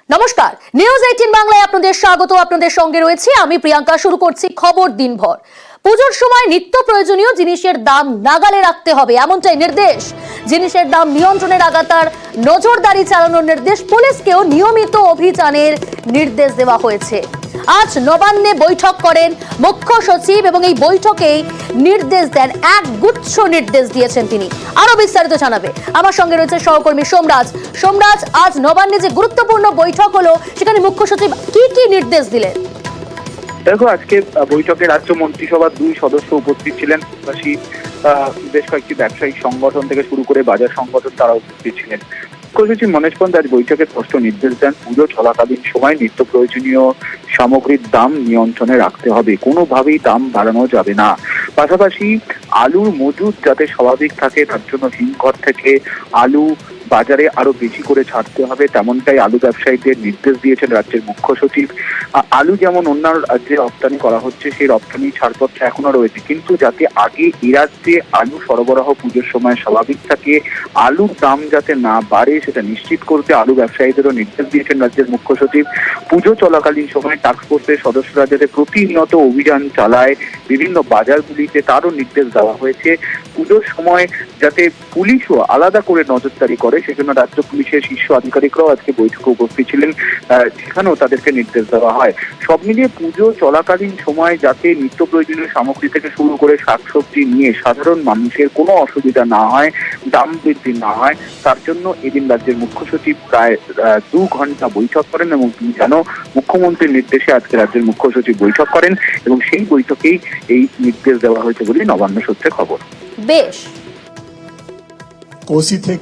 নমস্কার, নিউজ 18 বাংলায় আপনাদের স্বাগত। আপনাদের সঙ্গে রয়েছে আমি প্রিয়াঙ্কা। শুরু করছি খবর দিনভর। পুজোর সময় নিত্য প্রয়োজনীয় জিনিসের দাম নাগালে রাখতে হবে, এমনটাই নির্দেশ। জিনিসের দাম নিয়ন্ত্রণে লাগাতার নজরদারি চালানোর নির্দেশ। পুলিশকেও নিয়মিত অভিযানের নির্দেশ দেওয়া হয়েছে। আজ নবান্নে বৈঠক করেন মুখ্য সচিব এবং এই বৈঠকেই নির্দেশ দেন, এক গুচ্ছ নির্দেশ দিয়েছেন তিনি। আরো বিস্তারিত জানাবে আমার সঙ্গে রয়েছে সহকর্মী সোমরাজ। সোমরাজ, আজ নবান্নে যে গুরুত্বপূর্ণ বৈঠক হলো সেখানে মুখ্য সচিব কি কি নির্দেশ দিলেন? দেখো, আজকে বৈঠকে রাজ্য মন্ত্রিসভার 2 সদস্য উপস্থিত ছিলেন। পাশাপাশি বেশ কয়েকটি ব্যবসায়িক সংগঠন থেকে শুরু করে বাজার সংগঠন তারা উপস্থিত ছিলেন। মুখ্যসচিব মনোজ পন্ত আজ বৈঠকে স্পষ্ট নির্দেশ দেন, পুজো চলাকালীন সময় নিত্য প্রয়োজনীয় সামগ্রীর দাম নিয়ন্ত্রণে রাখতে হবে, কোনোভাবেই দাম বাড়ানো যাবে না। পাশাপাশি আলুর মজুদ যাতে স্বাভাবিক থাকে তার জন্য হিমঘর থেকে আলু বাজারে আরো বেশি করে ছাড়তে হবে, তেমনটাই আলু ব্যবসায়ীদের নির্দেশ দিয়েছেন রাজ্যের মুখ্য সচিব। আলু যেমন অন্যান্য রাজ্যে রপ্তানি করা হচ্ছে, সেই রপ্তানি ছাড়পত্র এখনো রয়েছে, কিন্তু যাতে আগে এ রাজ্যে আলু সরবরাহ পুজোর সময় স্বাভাবিক থাকে, আলুর দাম যাতে না বাড়ে সেটা নিশ্চিত করতে আলু ব্যবসায়ীদেরও নির্দেশ দিয়েছেন রাজ্যের মুখ্য সচিব। পুজো চলাকালীন সময় টাস্কফোর্সের সদস্যরা যাতে প্রতিনিয়ত অভিযান চালায় বিভিন্ন বাজারগুলিতে, তারও নির্দেশ দেওয়া হয়েছে। পুজোর সময় যাতে পুলিশও আলাদা করে নজরদারি করে, সেজন্য রাজ্য পুলিশের শীর্ষ আধিকারিকরাও আজকে বৈঠকে উপস্থিত ছিলেন, সেখানেও তাদেরকে নির্দেশ দেওয়া হয়। সব মিলিয়ে পুজো চলাকালীন সময় যাতে নিত্য প্রয়োজনীয় সামগ্রী থেকে শুরু করে শাকসবজি নিয়ে সাধারণ মানুষের কোনো অসুবিধা না হয়, দাম বৃদ্ধি না হয়, তার জন্য এদিন রাজ্যের মুখ্য সচিব প্রায় 2 ঘন্টা বৈঠক করেন। এবং তুমি জানো, মুখ্যমন্ত্রীর নির্দেশে আজকে রাজ্যের মুখ্য সচিব বৈঠক করেন এবং সেই বৈঠকেই এই নির্দেশ দেওয়া হয়েছে বলে নবান্ন সূত্রে খবর। বেশ। কোসি থেকে